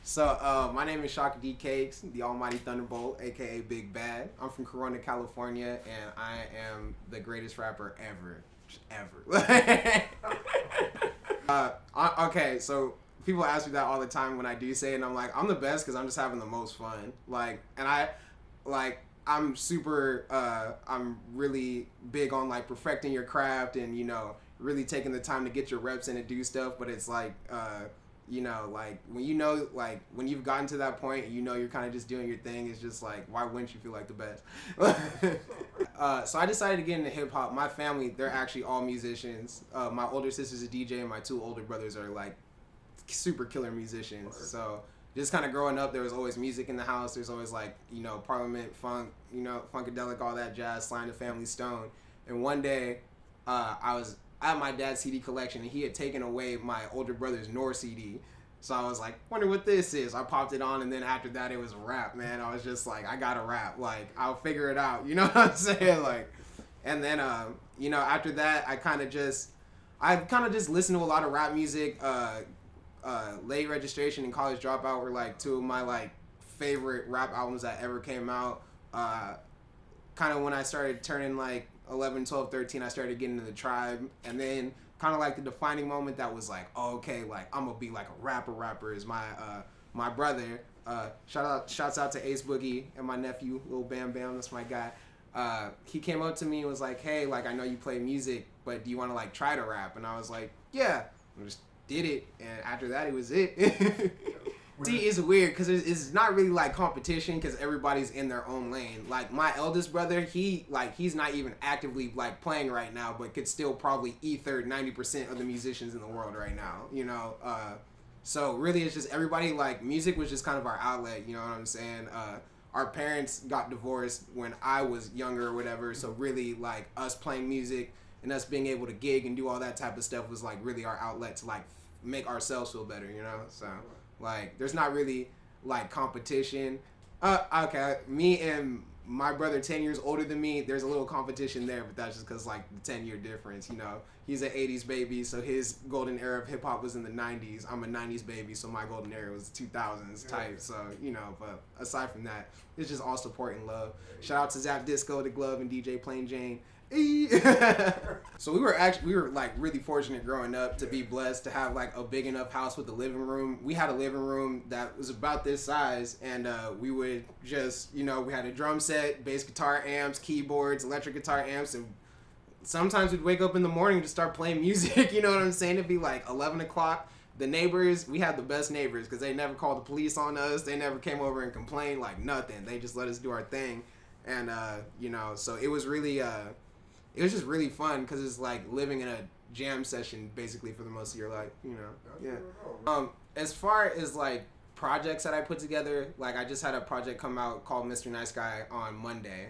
My name is Shaka D Cakes, the Almighty Thunderbolt, aka Big Bad. I'm from Corona, California, and I am the greatest rapper ever. Okay, so people ask me that all the time when I do say it, and I'm like, I'm the best because I'm just having the most fun. I'm super, I'm really big on like perfecting your craft and, really taking the time to get your reps in and do stuff. But it's like, when you've gotten to that point, you're kind of just doing your thing. It's just like, why wouldn't you feel like the best? So I decided to get into hip hop. My family, they're actually all musicians. My older sister's a DJ and my two older brothers are like super killer musicians. So just kind of growing up, there was always music in the house. There's always like, Parliament, funk, Funkadelic, all that jazz, Sly and the Family Stone. And one day, I was at my dad's CD collection and he had taken away my older brother's Nor CD. So I was like, wonder what this is. I popped it on, and then after that, it was rap, man. I was just like, I gotta rap. Like, I'll figure it out. You know what I'm saying? Like, and then, after that, I kind of just listened to a lot of rap music. Late Registration and College Dropout were like two of my like favorite rap albums that ever came out. Kind of when I started turning like 11, 12, 13, I started getting into the Tribe, and then kind of like the defining moment that was like, oh, okay, like I'm gonna be like a rapper is my brother. Shouts out to Ace Boogie and my nephew Lil Bam Bam, that's my guy. He came up to me and was like, hey, like I know you play music, but do you want to like try to rap? And I was like, yeah. I just did it, and after that it was it. See, it's weird because it's not really like competition because everybody's in their own lane. Like my eldest brother, he's not even actively like playing right now, but could still probably ether 90% of the musicians in the world right now. So really, it's just everybody like music was just kind of our outlet. You know what I'm saying? Our parents got divorced when I was younger or whatever, so really like us playing music and us being able to gig and do all that type of stuff was like really our outlet to like make ourselves feel better. So. Like, there's not really, like, competition. Okay, me and my brother 10 years older than me, there's a little competition there, but that's just because, like, the 10-year difference, He's an 80s baby, so his golden era of hip-hop was in the 90s. I'm a 90s baby, so my golden era was 2000s type. So, but aside from that, it's just all support and love. Shout out to Zap Disco, The Glove, and DJ Plain Jane. So we were like really fortunate growing up to be blessed to have like a big enough house with a living room. We had a living room that was about this size, and we would just we had a drum set, bass guitar amps, keyboards, electric guitar amps, and sometimes we'd wake up in the morning to start playing music. You know what I'm saying? It'd be like 11 o'clock. The neighbors, we had the best neighbors because they never called the police on us. They never came over and complained, like nothing. They just let us do our thing, and so it was really it was just really fun because it's like living in a jam session basically for the most of your life, Yeah. As far as like projects that I put together, like I just had a project come out called Mr. Nice Guy on Monday.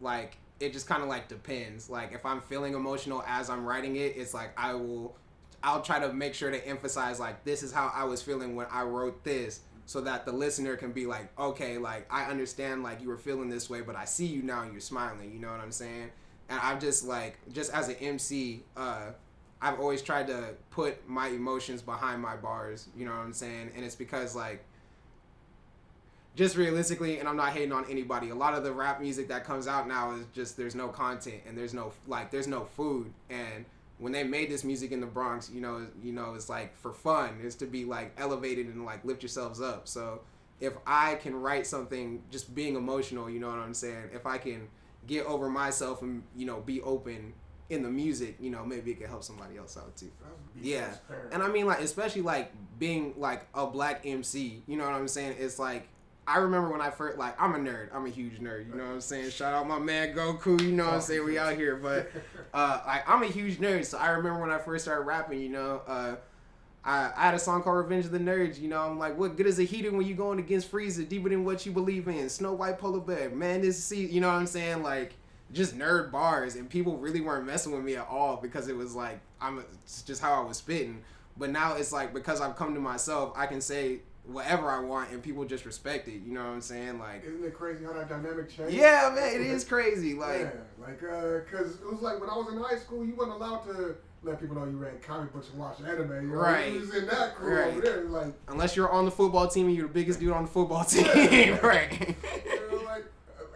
Like it just kind of like depends. Like if I'm feeling emotional as I'm writing it, it's like I'll try to make sure to emphasize like this is how I was feeling when I wrote this, so that the listener can be like, okay, like I understand like you were feeling this way, but I see you now and you're smiling. You know what I'm saying? And I've just as an MC, I've always tried to put my emotions behind my bars, you know what I'm saying? And it's because like, just realistically, and I'm not hating on anybody, a lot of the rap music that comes out now is just, there's no content and there's no food. And when they made this music in the Bronx, it's like for fun, it's to be like elevated and like lift yourselves up. So if I can write something just being emotional, you know what I'm saying? If I can get over myself and be open in the music, maybe it can help somebody else out too. Yeah, and I mean like especially like being like a black MC, you know what I'm saying? It's like I remember when I first like I'm a nerd, I'm a huge nerd, you know what I'm saying? Shout out my man Goku, you know what I'm saying? We out here, but like I'm a huge nerd, so I remember when I first started rapping, I had a song called Revenge of the Nerds, I'm like, what good is a heater when you going against Frieza, deeper than what you believe in, Snow White polar bear, man, this sea, you know what I'm saying, like, just nerd bars, and people really weren't messing with me at all, because it was like, it's just how I was spitting, but now it's like, because I've come to myself, I can say whatever I want, and people just respect it, you know what I'm saying, like. Isn't it crazy how that dynamic changed? Yeah, man, it is crazy, like. Yeah, like, cause it was like, when I was in high school, you wasn't allowed to let people know you read comic books and watch anime. You know? Right. You was in that crew over there. Like, unless you're on the football team and you're the biggest dude on the football team. Right. You know, like,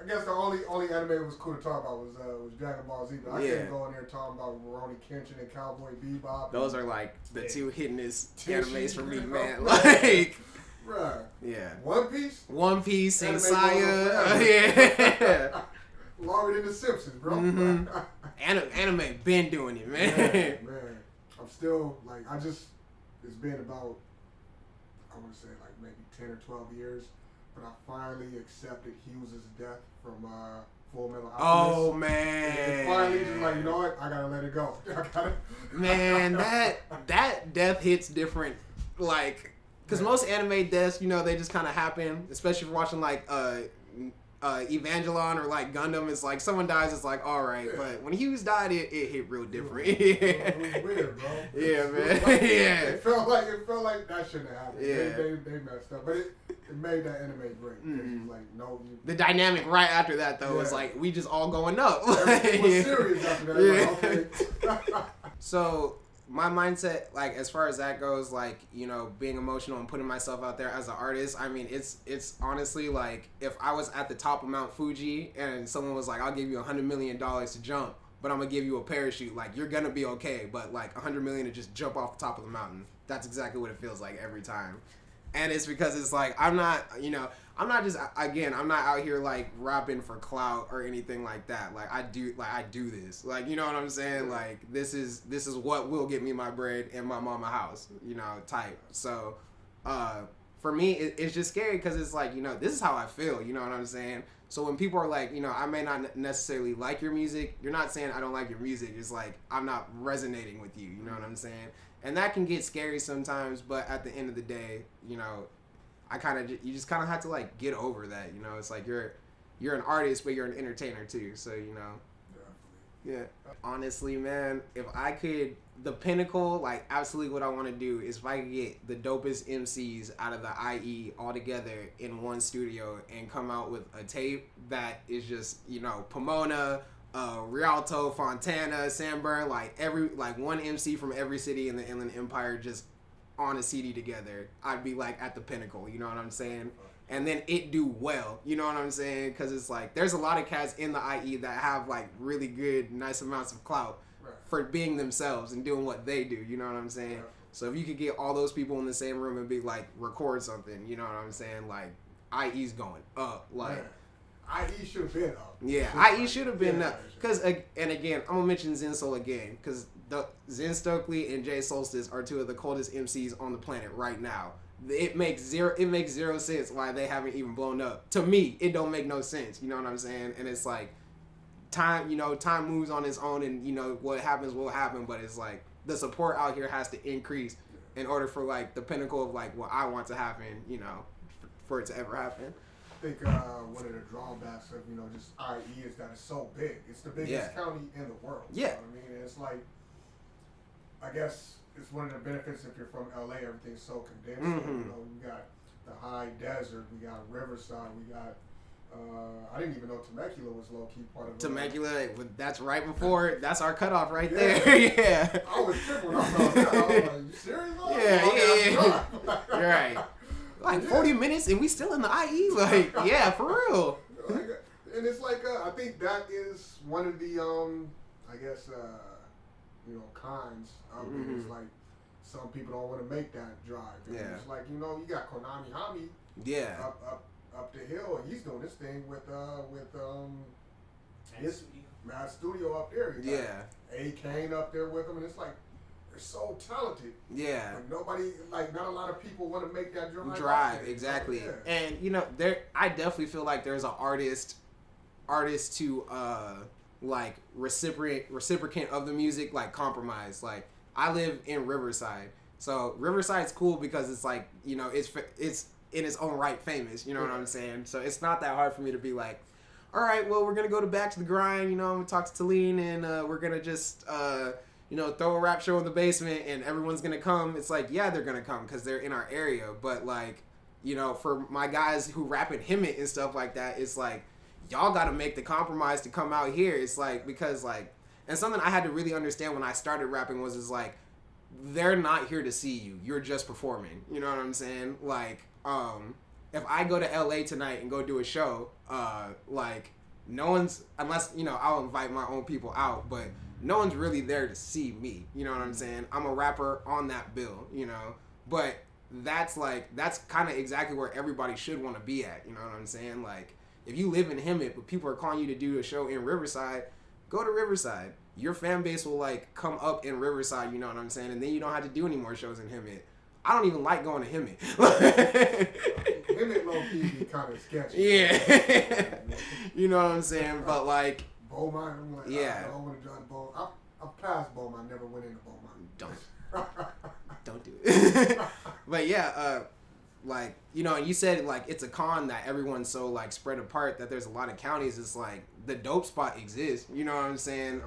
I guess the only anime that was cool to talk about was Dragon Ball Z. But I can't go in there talking about Rurouni Kenshin and Cowboy Bebop. Those are like the two hittingest animes for me, you know? man. Like, right. Yeah. One Piece, Saint Seiya. Yeah. Longer than the Simpsons, bro. Mm-hmm. Anime been doing it, man. Man, I'm still like it's been about, I want to say like maybe 10 or 12 years, but I finally accepted Hughes' death from Full Metal Alchemist. Oh man! And finally, just like, you know what? I gotta let it go. Man, that death hits different, like, because most anime deaths, you know, they just kind of happen, especially if you're watching like Evangelon or like Gundam. It's like someone dies, it's like all right, but when Hughes died, it hit real different. It was weird, bro. Yeah, man. Yeah. It felt like that shouldn't have happened. Yeah. They messed up, but it made that anime great. Mm-hmm. Like, no, the dynamic right after that though was like we just all going up. It was serious after that. Yeah. Like, okay. So my mindset, like as far as that goes, like, you know, being emotional and putting myself out there as an artist, I mean, it's honestly like if I was at the top of Mount Fuji and someone was like, I'll give you $100 million to jump, but I'm gonna give you a parachute, like you're gonna be okay, but like $100 million to just jump off the top of the mountain. That's exactly what it feels like every time. And it's because it's like I'm not out here like rapping for clout or anything like that. Like I do this. Like, you know what I'm saying? Like this is what will get me my bread and my mama house, you know, type. So for me it's just scary because it's like, you know, this is how I feel, you know what I'm saying? So when people are like, you know, I may not necessarily like your music, you're not saying I don't like your music. It's like I'm not resonating with you, you know what I'm saying? And that can get scary sometimes, but at the end of the day, you know, you just kind of have to like get over that, you know. It's like you're an artist, but you're an entertainer too, so you know. Yeah. Honestly, man, if I could, the pinnacle, like absolutely what I want to do is if I could get the dopest Emcees out of the IE all together in one studio and come out with a tape that is just, you know, Pomona, Rialto, Fontana, Sanborn, like one MC from every city in the Inland Empire just on a CD together, I'd be like at the pinnacle, you know what I'm saying? And then it do well, you know what I'm saying? Because it's like there's a lot of cats in the IE that have like really good, nice amounts of clout for being themselves and doing what they do, you know what I'm saying? Yeah. So if you could get all those people in the same room and be like, record something, you know what I'm saying? Like IE's going up, like. Man. IE should have been up. Yeah, IE should have been up. Because, and again, I'm going to mention Zen Soul again. Because Zen Stokely and Jay Solstice are two of the coldest MCs on the planet right now. It makes zero sense why they haven't even blown up. To me, it don't make no sense. You know what I'm saying? And it's like, time moves on its own and, you know, what happens will happen. But it's like, the support out here has to increase in order for, like, the pinnacle of, like, what I want to happen, you know, for it to ever happen. I think one of the drawbacks of, you know, just IE is that it's so big. It's the biggest county in the world. Yeah. You know what I mean? And it's like, I guess it's one of the benefits if you're from LA, everything's so condensed. Mm-hmm. You know, we got the high desert, we got Riverside, we got, I didn't even know Temecula was low-key part of it. Temecula, that's right before, that's our cutoff right there. Yeah. I was tripping when I saw that. I was like, you serious? Yeah. You're right. Like 40 minutes and we still in the IE? Like, yeah, for real. And it's like, I think that is one of the, I guess, you know, cons of it. It's like, some people don't want to make that drive. And it's like, you know, you got Konami Hami up the hill, and he's doing this thing with his Mad Studio up there. He got A. Kane up there with him, and it's like, they're so talented. Yeah. Like nobody, like not a lot of people want to make that drive. Exactly. Yeah. And you know, I definitely feel like there's an artist to like reciprocant of the music, like compromise. Like I live in Riverside, so Riverside's cool because it's like, you know, it's in its own right famous. You know what I'm saying? So it's not that hard for me to be like, all right, well, we're gonna go back to the grind. You know, I'm gonna talk to Talene and we're gonna just you know, throw a rap show in the basement and everyone's gonna come. It's like, yeah, they're gonna come because they're in our area. But like, you know, for my guys who rap in Hemet and stuff like that, it's like, y'all gotta make the compromise to come out here. It's like, because like, And something I had to really understand when I started rapping was like, they're not here to see you. You're just performing. You know what I'm saying? Like, if I go to LA tonight and go do a show, like, no one's, unless, you know, I'll invite my own people out, but no one's really there to see me. You know what I'm saying? I'm a rapper on that bill, you know? But that's kind of exactly where everybody should want to be at. You know what I'm saying? Like, if you live in Hemet, but people are calling you to do a show in Riverside, go to Riverside. Your fan base will, like, come up in Riverside, you know what I'm saying? And then you don't have to do any more shows in Hemet. I don't even like going to Hemet. Hemet low-key be kind of sketchy. Yeah. You know what I'm saying? But, like... Beaumont, I'm like, yeah. I don't want to drive Beaumont. I've passed Beaumont. I never went into Beaumont. Don't do it. But, yeah, like, you know, and you said, like, it's a con that everyone's so, like, spread apart that there's a lot of counties. It's like, the dope spot exists. You know what I'm saying?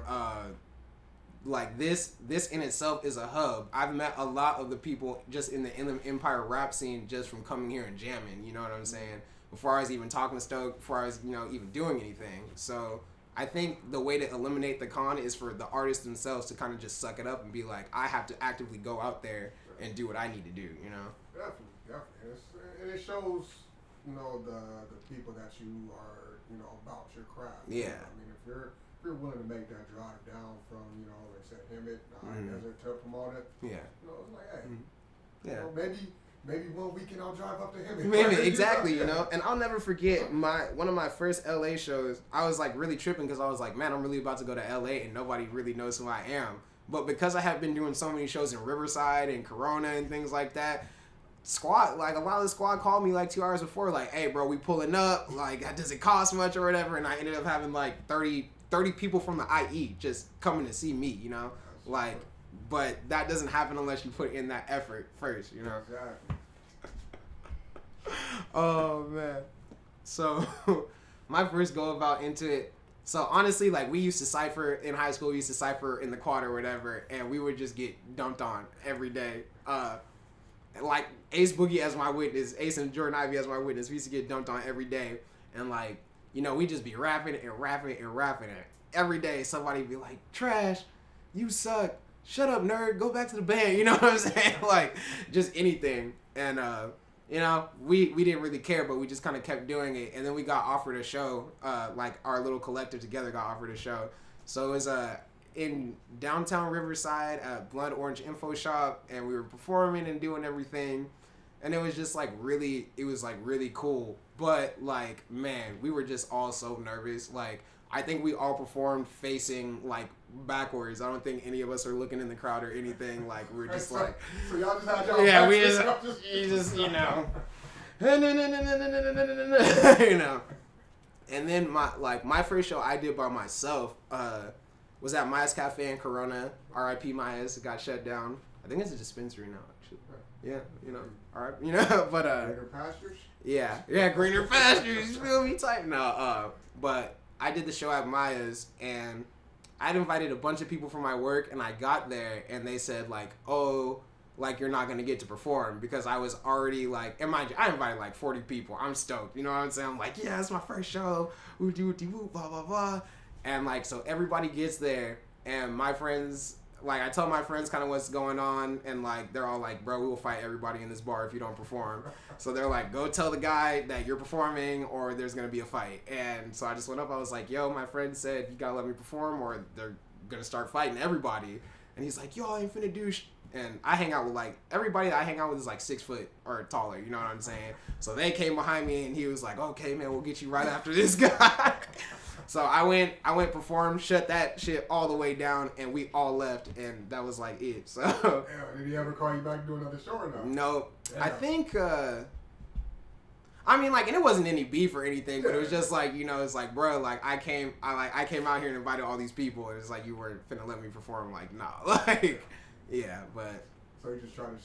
Like, this in itself is a hub. I've met a lot of the people just in the Inland Empire rap scene just from coming here and jamming. You know what I'm saying? Before I was even talking to Stoke, before I was, you know, even doing anything. So I think the way to eliminate the con is for the artists themselves to kind of just suck it up and be like, I have to actively go out there and do what I need to do, you know? Definitely. And it shows, you know, the people that you are, you know, about your craft. Yeah. You know? I mean, if you're willing to make that drive down from, you know, like I said, Hemet, Desert to promote it. Yeah. You know, it's like, hey, you know, maybe one weekend I'll drive up to Hemet. Maybe, exactly, you know? And I'll never forget one of my first LA shows. I was, like, really tripping because I was like, man, I'm really about to go to LA and nobody really knows who I am. But because I have been doing so many shows in Riverside and Corona and things like that, squad, like, a lot of the squad called me like 2 hours before, like, hey, bro, we pulling up, like, does it cost much or whatever? And I ended up having like 30 people from the IE just coming to see me, you know? Like, but that doesn't happen unless you put in that effort first, you know? Exactly. Oh, man. So, my first go about into it, so honestly, like, we used to cypher in high school, we used to cypher in the quad or whatever, and we would just get dumped on every day. Like, Ace Boogie as my witness, Ace and Jordan Ivy as my witness, we used to get dumped on every day. And, like, you know, we just be rapping and rapping and rapping. And every day, somebody be like, trash, you suck, shut up, nerd, go back to the band. You know what I'm saying? Like, just anything. And, you know, we didn't really care, but we just kind of kept doing it. And then we got offered a show, like, our little collective together got offered a show. So it was in downtown Riverside at Blood Orange Info Shop, and we were performing and doing everything, and it was just like really cool. But like, man, we were just all so nervous. Like, I think we all performed facing like backwards. I don't think any of us are looking in the crowd or anything. Like, we're just like, so y'all just had y'all, yeah, we just you know, you know. And then my first show I did by myself was at Maya's Cafe in Corona. R.I.P. Maya's. It got shut down. I think it's a dispensary now, actually. Yeah, you know. Alright, you know, but Greener pastures? Yeah, greener pastures, you feel me? Type. No, but I did the show at Maya's, and I'd invited a bunch of people from my work, and I got there, and they said, like, oh, like, you're not gonna get to perform, because I was already, like, and mind you, I invited, like, 40 people. I'm stoked, you know what I'm saying? I'm like, yeah, it's my first show, woo-dee-woo-dee-woo, blah, blah, blah. And, like, so everybody gets there, and my friends, like, I tell my friends kind of what's going on, and, like, they're all like, bro, we will fight everybody in this bar if you don't perform. So they're like, go tell the guy that you're performing, or there's going to be a fight. And so I just went up, I was like, yo, my friend said, you got to let me perform, or they're going to start fighting everybody. And he's like, yo, I ain't finna do And I hang out with, like, everybody that I hang out with is, like, 6 foot or taller, you know what I'm saying? So they came behind me, and he was like, okay, man, we'll get you right after this guy. So I went, performed, shut that shit all the way down, and we all left, and that was like it. So. Yeah, did he ever call you back to do another show or no? No, I think. I mean, like, and it wasn't any beef or anything, but it was just like, you know, it's like, bro, like I came out here and invited all these people, and it's like you weren't finna let me perform, like, nah, like, yeah, but. So you just trying to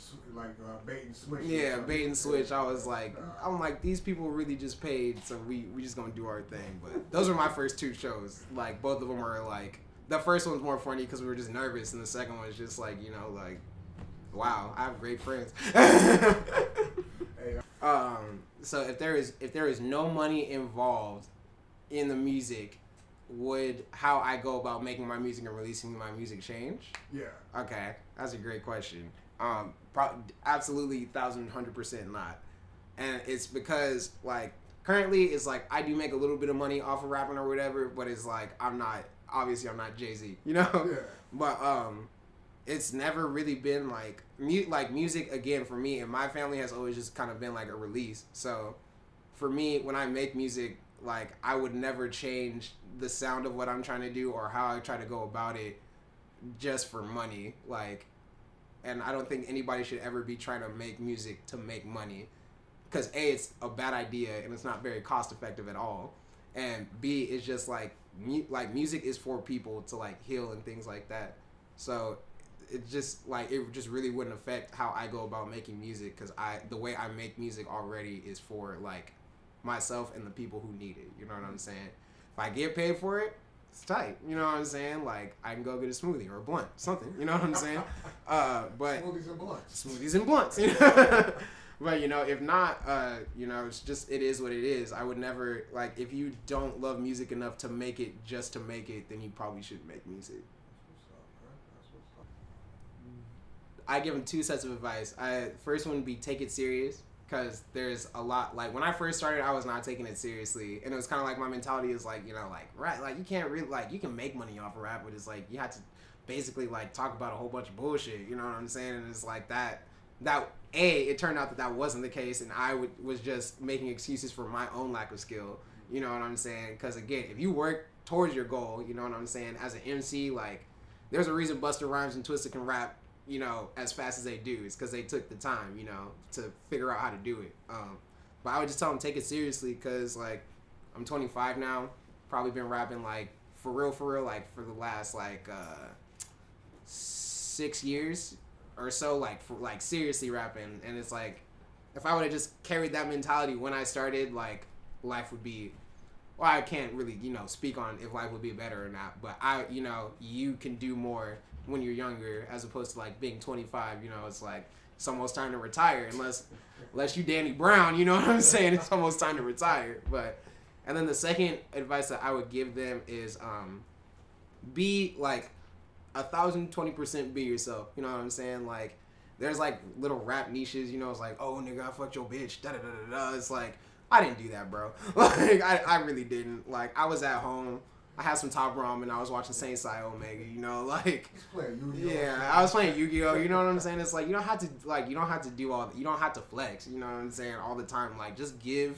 bait and switch. Yeah, bait and switch. I was like, I'm like, these people really just paid, so we just gonna do our thing. But those were my first 2 shows. Like, both of them were like, the first one's more funny because we were just nervous, and the second one was just like, you know, like, wow, I have great friends. So if there is no money involved in the music, would how I go about making my music and releasing my music change? Yeah. Okay, that's a great question. Absolutely, 1,100% not. And it's because like currently it's like I do make a little bit of money off of rapping or whatever, but it's like I'm not Jay-Z, you know. Yeah. But it's never really been like music again for me and my family has always just kind of been like a release. So for me, when I make music, like I would never change the sound of what I'm trying to do or how I try to go about it just for money. Like, and I don't think anybody should ever be trying to make music to make money, because A, it's a bad idea and it's not very cost effective at all, and B, it's just like music is for people to like heal and things like that. So it just really wouldn't affect how I go about making music, because the way I make music already is for like myself and the people who need it. You know what I'm saying? If I get paid for it, it's tight. You know what I'm saying? Like I can go get a smoothie or a blunt, something. You know what I'm saying? But smoothies and blunts. You know? But you know, if not, you know, it is what it is. I would never like, if you don't love music enough to make it just to make it, then you probably shouldn't make music. I give them 2 sets of advice. First one would be take it serious, because there's a lot, like when I first started, I was not taking it seriously, and it was kind of like my mentality is like, you know, like right, like you can't really, like you can make money off of rap, but it's like you have to basically like talk about a whole bunch of bullshit, you know what I'm saying? And it's like that it turned out that wasn't the case, and I was just making excuses for my own lack of skill, you know what I'm saying? Because again, if you work towards your goal, you know what I'm saying, as an MC, like there's a reason Busta Rhymes and Twista can rap, you know, as fast as they do. It's because they took the time, you know, to figure out how to do it. But I would just tell them take it seriously, because like I'm 25 now, probably been rapping like for real like for the last like 6 years or so, like for like seriously rapping. And it's like if I would have just carried that mentality when I started, like life would be, well, I can't really, you know, speak on if life would be better or not, but you know, you can do more when you're younger as opposed to like being 25. You know, it's like it's almost time to retire, unless you Danny Brown, you know what I'm saying? It's almost time to retire. But and then the second advice that I would give them is be like 1,020% be yourself. You know what I'm saying? Like there's like little rap niches, you know, it's like, oh nigga, I fucked your bitch, da da da da da. It's like I didn't do that, bro. Like I really didn't. Like I was at home, I had some top ramen, I was watching Saint Sai Omega, you know, like yeah, I was playing Yu-Gi-Oh, you know what I'm saying? It's like you don't have to do all, you don't have to flex, you know what I'm saying, all the time. Like just give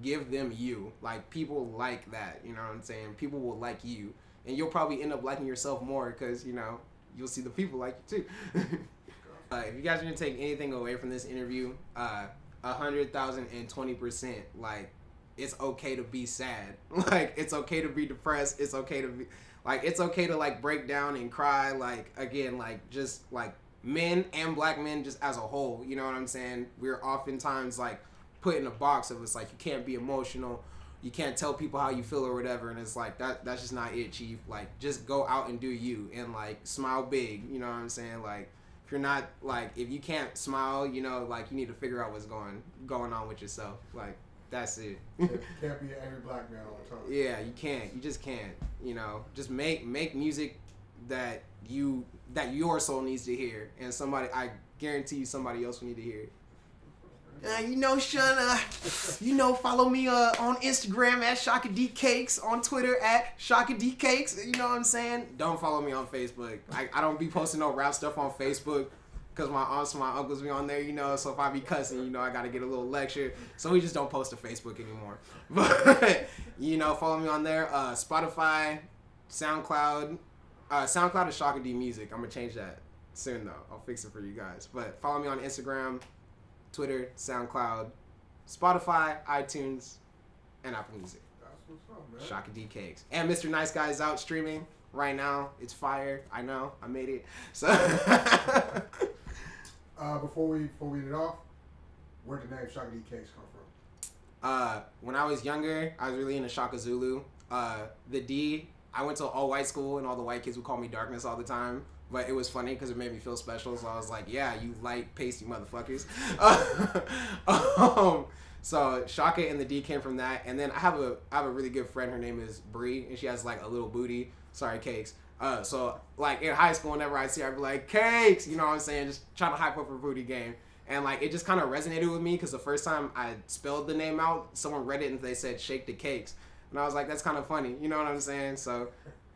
them you. Like people like that, you know what I'm saying? People will like you, and you'll probably end up liking yourself more, because you know you'll see the people like you too. If you guys are gonna take anything away from this interview, 100,020%, like it's okay to be sad. Like it's okay to be depressed. It's okay to be like, it's okay to like break down and cry. Like again, like just like men and black men just as a whole, you know what I'm saying? We're oftentimes like put in a box of, it's like you can't be emotional, you can't tell people how you feel or whatever, and it's like that's just not it, chief. Like just go out and do you, and like smile big, you know what I'm saying? Like if you're not, like if you can't smile, you know, like you need to figure out what's going on with yourself. Like that's it. You can't be an angry black man all the time. Yeah, you can't. You just can't. You know, just make music that your soul needs to hear, and I guarantee you somebody else will need to hear it. You know, Shana, you know, follow me on Instagram at Shaka D Cakes, on Twitter at Shaka D Cakes. You know what I'm saying? Don't follow me on Facebook. I don't be posting no rap stuff on Facebook, because my aunts and my uncles be on there, you know, so if I be cussing, you know, I got to get a little lecture. So we just don't post to Facebook anymore. But, you know, follow me on there. Spotify, SoundCloud. SoundCloud is Shaka D Music. I'm going to change that soon, though. I'll fix it for you guys. But follow me on Instagram, Twitter, SoundCloud, Spotify, iTunes, and Apple Music. That's what's up, man. Shaka D Cakes. And Mr. Nice Guy is out streaming right now. It's fire. I know. I made it. So... Before we end it off, where did the name Shaka D Cakes come from? When I was younger, I was really into Shaka Zulu. The D, I went to an all-white school, and all the white kids would call me Darkness all the time. But it was funny because it made me feel special. So I was like, yeah, you light, pasty motherfuckers. So Shaka and the D came from that, and then I have a really good friend. Her name is Bree, and she has like a little booty. Sorry, Cakes. So like in high school, whenever I see her, I'd be like, Cakes, you know what I'm saying? Just trying to hype up her booty game. And like it just kind of resonated with me because the first time I spelled the name out, someone read it and they said Shake the Cakes, and I was like, that's kind of funny, you know what I'm saying? So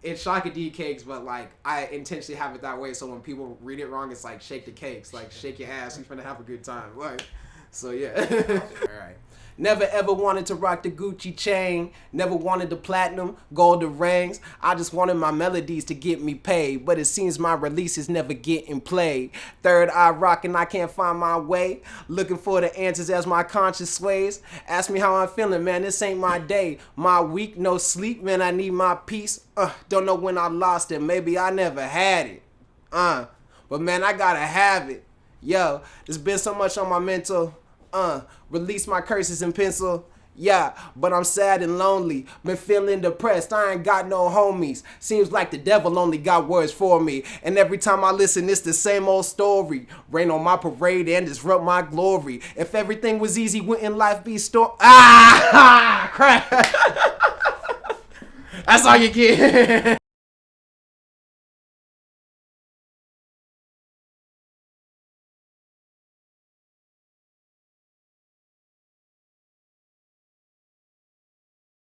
it's Shaka D Cakes, but like I intentionally have it that way so when people read it wrong, it's like Shake the Cakes, like shake your ass, you're finna have a good time, like. So yeah. All right. Never ever wanted to rock the Gucci chain. Never wanted the platinum, golden rings. I just wanted my melodies to get me paid. But it seems my releases never getting played. Third eye rocking, I can't find my way. Looking for the answers as my conscience sways. Ask me how I'm feeling, man, this ain't my day. My week, no sleep, man, I need my peace. Don't know when I lost it, maybe I never had it. But man, I gotta have it. Yo, there's been so much on my mental. Release my curses in pencil. Yeah, but I'm sad and lonely. Been feeling depressed. I ain't got no homies. Seems like the devil only got words for me. And every time I listen, it's the same old story. Rain on my parade and disrupt my glory. If everything was easy, wouldn't life be crap. That's all you get.